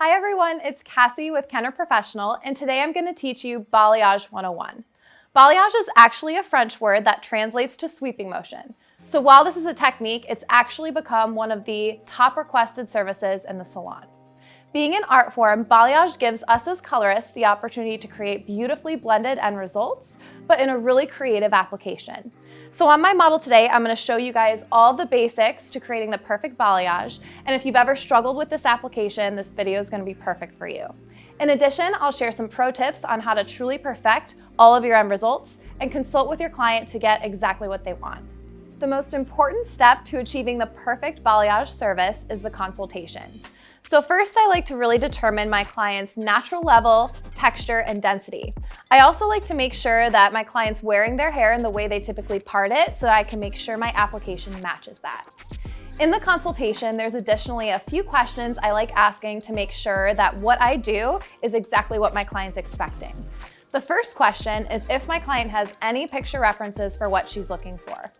Hi everyone, it's Cassie with Kenra Professional, and today I'm going to teach you Balayage 101. Balayage is actually a French word that translates to sweeping motion. So while this is a technique, it's actually become one of the top requested services in the salon. Being an art form, balayage gives us as colorists the opportunity to create beautifully blended end results, but in a really creative application. So on my model today, I'm going to show you guys all the basics to creating the perfect balayage. And if you've ever struggled with this application, this video is going to be perfect for you. In addition, I'll share some pro tips on how to truly perfect all of your end results and consult with your client to get exactly what they want. The most important step to achieving the perfect balayage service is the consultation. So first, I like to really determine my client's natural level, texture, and density. I also like to make sure that my client's wearing their hair in the way they typically part it so that I can make sure my application matches that. In the consultation, there's additionally a few questions I like asking to make sure that what I do is exactly what my client's expecting. The first question is if my client has any picture references for what she's looking for.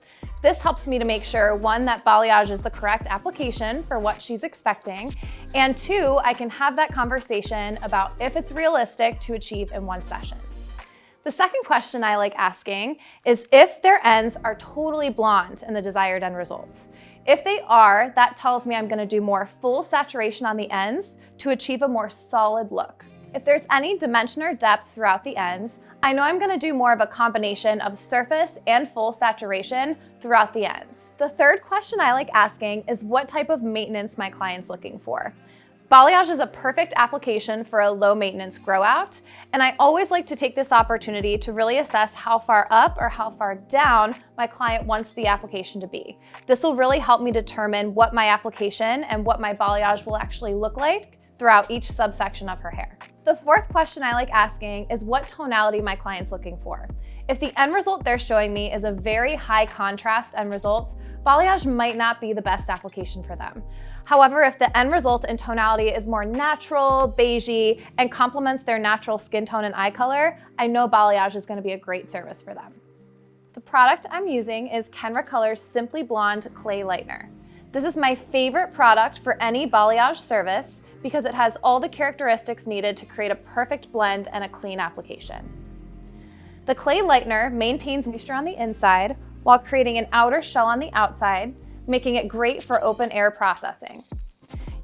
This helps me to make sure, one, that balayage is the correct application for what she's expecting, and two, I can have that conversation about if it's realistic to achieve in one session. The second question I like asking is if their ends are totally blonde in the desired end results. If they are, that tells me I'm going to do more full saturation on the ends to achieve a more solid look. If there's any dimension or depth throughout the ends, I know I'm going to do more of a combination of surface and full saturation throughout the ends. The third question I like asking is what type of maintenance my client's looking for. Balayage is a perfect application for a low maintenance grow out, and I always like to take this opportunity to really assess how far up or how far down my client wants the application to be. This will really help me determine what my application and what my balayage will actually look like throughout each subsection of her hair. The fourth question I like asking is what tonality my client's looking for. If the end result they're showing me is a very high contrast end result, balayage might not be the best application for them. However, if the end result in tonality is more natural, beigey, and complements their natural skin tone and eye color, I know balayage is going to be a great service for them. The product I'm using is Kenra Color's Simply Blonde Clay Lightener. This is my favorite product for any balayage service because it has all the characteristics needed to create a perfect blend and a clean application. The clay lightener maintains moisture on the inside while creating an outer shell on the outside, making it great for open air processing.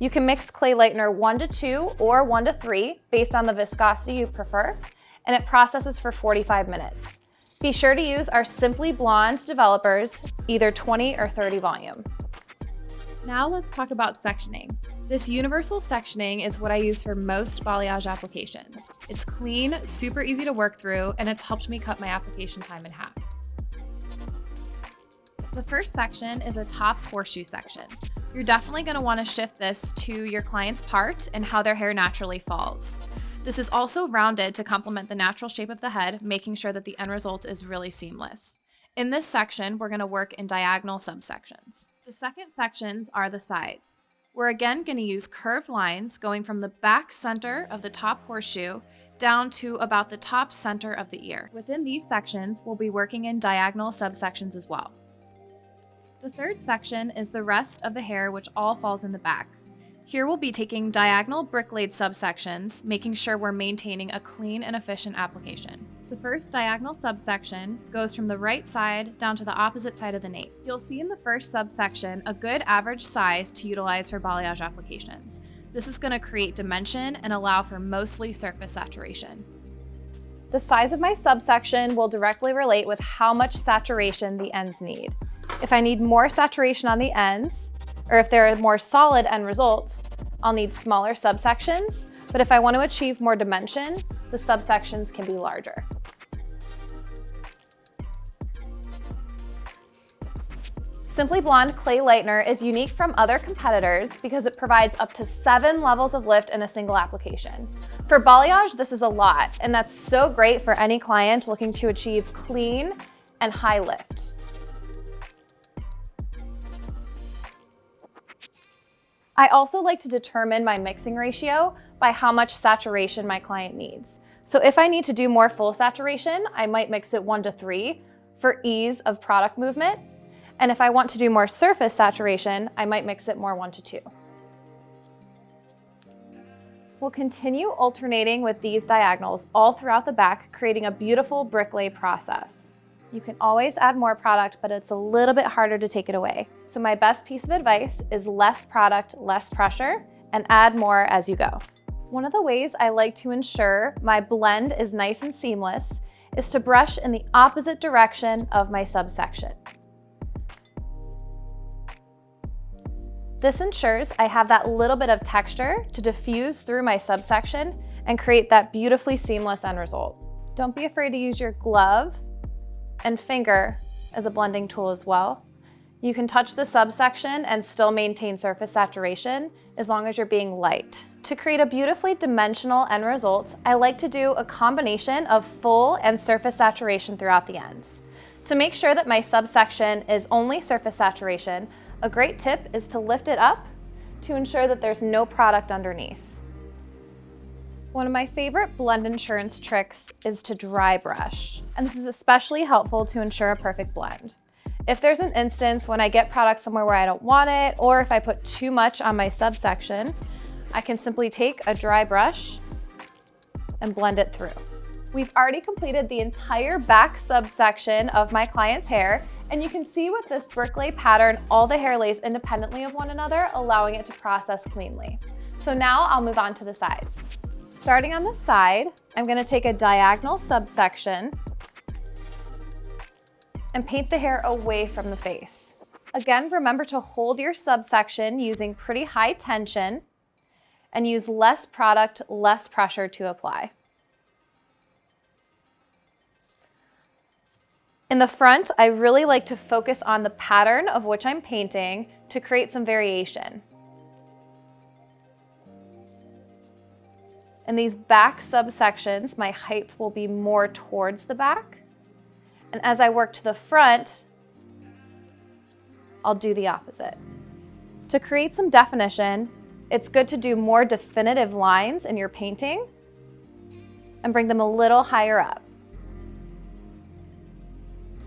You can mix clay lightener 1 to 2 or 1 to 3 based on the viscosity you prefer, and it processes for 45 minutes. Be sure to use our Simply Blonde developers, either 20 or 30 volume. Now let's talk about sectioning. This universal sectioning is what I use for most balayage applications. It's clean, super easy to work through, and it's helped me cut my application time in half. The first section is a top horseshoe section. You're definitely going to want to shift this to your client's part and how their hair naturally falls. This is also rounded to complement the natural shape of the head, making sure that the end result is really seamless. In this section, we're going to work in diagonal subsections. The second sections are the sides. We're again going to use curved lines going from the back center of the top horseshoe down to about the top center of the ear. Within these sections, we'll be working in diagonal subsections as well. The third section is the rest of the hair, which all falls in the back. Here we'll be taking diagonal brick-laid subsections, making sure we're maintaining a clean and efficient application. The first diagonal subsection goes from the right side down to the opposite side of the nape. You'll see in the first subsection a good average size to utilize for balayage applications. This is going to create dimension and allow for mostly surface saturation. The size of my subsection will directly relate with how much saturation the ends need. If I need more saturation on the ends, or if there are more solid end results, I'll need smaller subsections, but if I want to achieve more dimension, the subsections can be larger. Simply Blonde Clay Lightener is unique from other competitors because it provides up to 7 levels of lift in a single application. For balayage, this is a lot, and that's so great for any client looking to achieve clean and high lift. I also like to determine my mixing ratio by how much saturation my client needs. So if I need to do more full saturation, I might mix it 1 to 3 for ease of product movement. And if I want to do more surface saturation, I might mix it more 1 to 2. We'll continue alternating with these diagonals all throughout the back, creating a beautiful bricklay process. You can always add more product, but it's a little bit harder to take it away. So my best piece of advice is less product, less pressure, and add more as you go. One of the ways I like to ensure my blend is nice and seamless is to brush in the opposite direction of my subsection. This ensures I have that little bit of texture to diffuse through my subsection and create that beautifully seamless end result. Don't be afraid to use your glove and finger as a blending tool as well. You can touch the subsection and still maintain surface saturation as long as you're being light. To create a beautifully dimensional end result, I like to do a combination of full and surface saturation throughout the ends. To make sure that my subsection is only surface saturation, a great tip is to lift it up to ensure that there's no product underneath. One of my favorite blend insurance tricks is to dry brush, and this is especially helpful to ensure a perfect blend. If there's an instance when I get product somewhere where I don't want it, or if I put too much on my subsection, I can simply take a dry brush and blend it through. We've already completed the entire back subsection of my client's hair, and you can see with this bricklay pattern, all the hair lays independently of one another, allowing it to process cleanly. So now I'll move on to the sides. Starting on the side, I'm going to take a diagonal subsection and paint the hair away from the face. Again, remember to hold your subsection using pretty high tension and use less product, less pressure to apply. In the front, I really like to focus on the pattern of which I'm painting to create some variation. In these back subsections, my height will be more towards the back. And as I work to the front, I'll do the opposite. To create some definition, it's good to do more definitive lines in your painting and bring them a little higher up.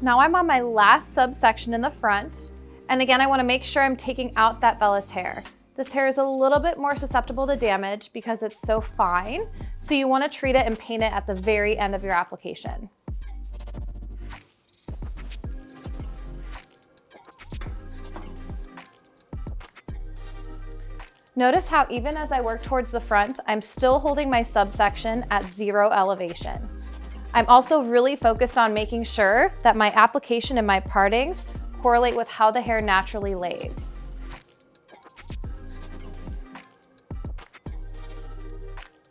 Now I'm on my last subsection in the front, and again, I want to make sure I'm taking out that vellus hair. This hair is a little bit more susceptible to damage because it's so fine, so you want to treat it and paint it at the very end of your application. Notice how even as I work towards the front, I'm still holding my subsection at 0 elevation. I'm also really focused on making sure that my application and my partings correlate with how the hair naturally lays.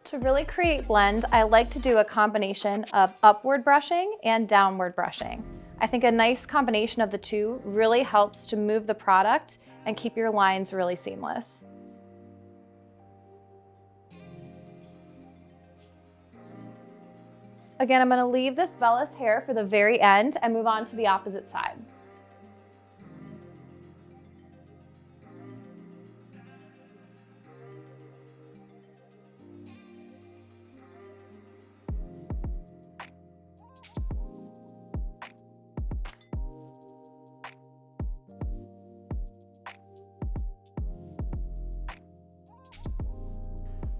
To really create blend, I like to do a combination of upward brushing and downward brushing. I think a nice combination of the two really helps to move the product and keep your lines really seamless. Again, I'm going to leave this vellus hair for the very end and move on to the opposite side.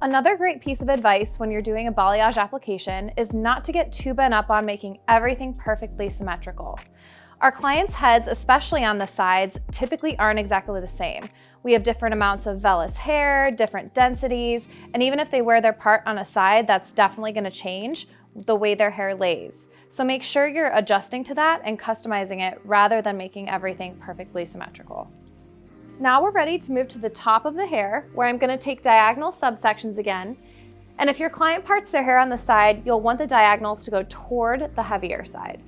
Another great piece of advice when you're doing a balayage application is not to get too bent up on making everything perfectly symmetrical. Our clients' heads, especially on the sides, typically aren't exactly the same. We have different amounts of vellus hair, different densities, and even if they wear their part on a side, that's definitely going to change the way their hair lays. So make sure you're adjusting to that and customizing it rather than making everything perfectly symmetrical. Now we're ready to move to the top of the hair, where I'm going to take diagonal subsections again. And if your client parts their hair on the side, you'll want the diagonals to go toward the heavier side.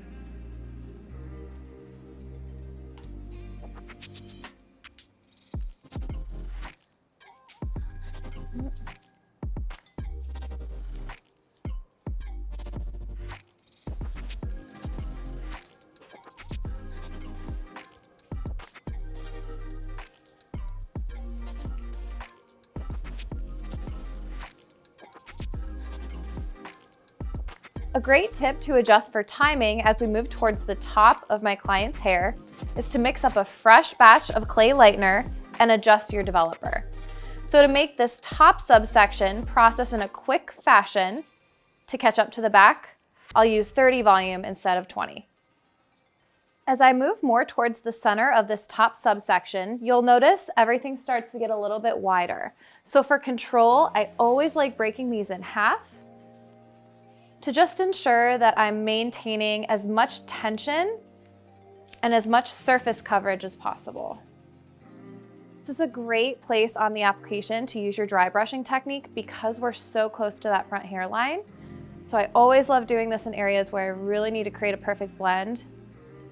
A great tip to adjust for timing as we move towards the top of my client's hair is to mix up a fresh batch of clay lightener and adjust your developer. So to make this top subsection process in a quick fashion to catch up to the back, I'll use 30 volume instead of 20. As I move more towards the center of this top subsection, you'll notice everything starts to get a little bit wider. So for control, I always like breaking these in half to just ensure that I'm maintaining as much tension and as much surface coverage as possible. This is a great place on the application to use your dry brushing technique because we're so close to that front hairline. So I always love doing this in areas where I really need to create a perfect blend,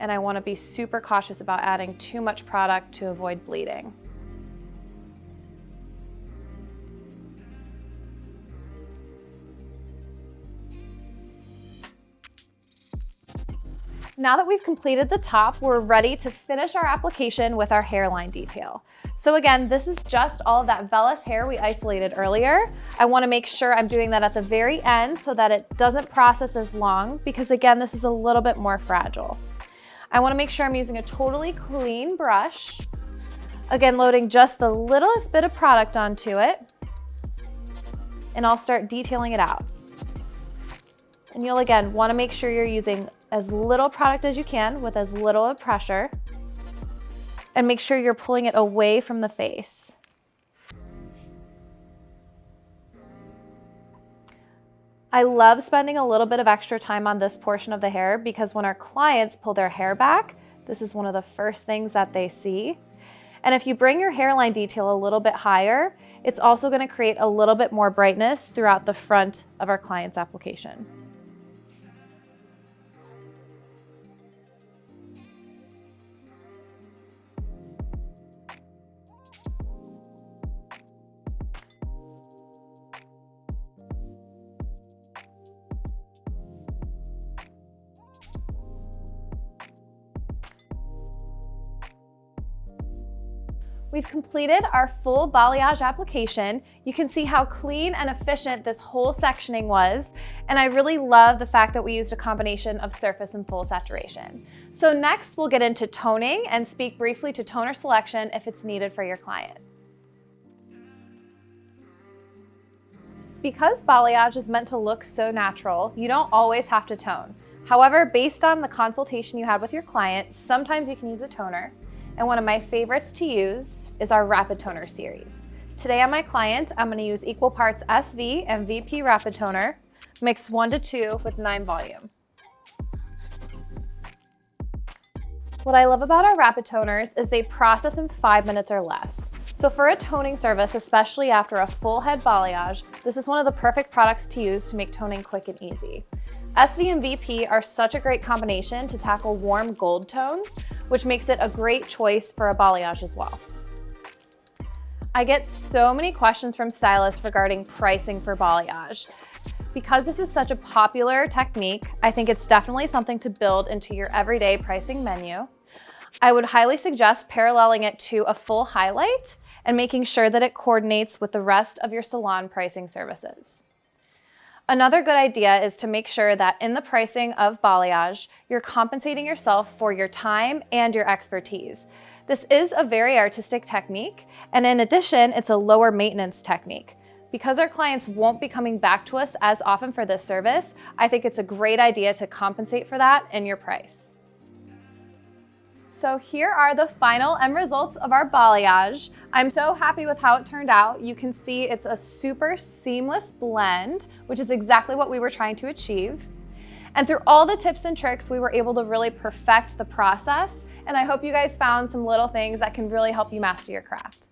and I want to be super cautious about adding too much product to avoid bleeding. Now that we've completed the top, we're ready to finish our application with our hairline detail. So again, this is just all of that vellus hair we isolated earlier. I want to make sure I'm doing that at the very end so that it doesn't process as long, because again, this is a little bit more fragile. I want to make sure I'm using a totally clean brush. Again, loading just the littlest bit of product onto it, and I'll start detailing it out. And you'll again want to make sure you're using as little product as you can with as little pressure, and make sure you're pulling it away from the face. I love spending a little bit of extra time on this portion of the hair because when our clients pull their hair back, this is one of the first things that they see. And if you bring your hairline detail a little bit higher, it's also going to create a little bit more brightness throughout the front of our client's application. We've completed our full balayage application. You can see how clean and efficient this whole sectioning was, and I really love the fact that we used a combination of surface and full saturation. So next we'll get into toning and speak briefly to toner selection if it's needed for your client. Because balayage is meant to look so natural, you don't always have to tone. However, based on the consultation you had with your client, sometimes you can use a toner. And one of my favorites to use is our Rapid Toner series. Today on my client, I'm going to use equal parts SV and VP Rapid Toner, mix 1 to 2 with 9 volume. What I love about our Rapid Toners is they process in 5 minutes or less. So for a toning service, especially after a full head balayage, this is one of the perfect products to use to make toning quick and easy. SV and VP are such a great combination to tackle warm gold tones, which makes it a great choice for a balayage as well. I get so many questions from stylists regarding pricing for balayage. Because this is such a popular technique, I think it's definitely something to build into your everyday pricing menu. I would highly suggest paralleling it to a full highlight and making sure that it coordinates with the rest of your salon pricing services. Another good idea is to make sure that in the pricing of balayage, you're compensating yourself for your time and your expertise. This is a very artistic technique, and in addition, it's a lower maintenance technique. Because our clients won't be coming back to us as often for this service, I think it's a great idea to compensate for that in your price. So here are the final end results of our balayage. I'm so happy with how it turned out. You can see it's a super seamless blend, which is exactly what we were trying to achieve. And through all the tips and tricks, we were able to really perfect the process. And I hope you guys found some little things that can really help you master your craft.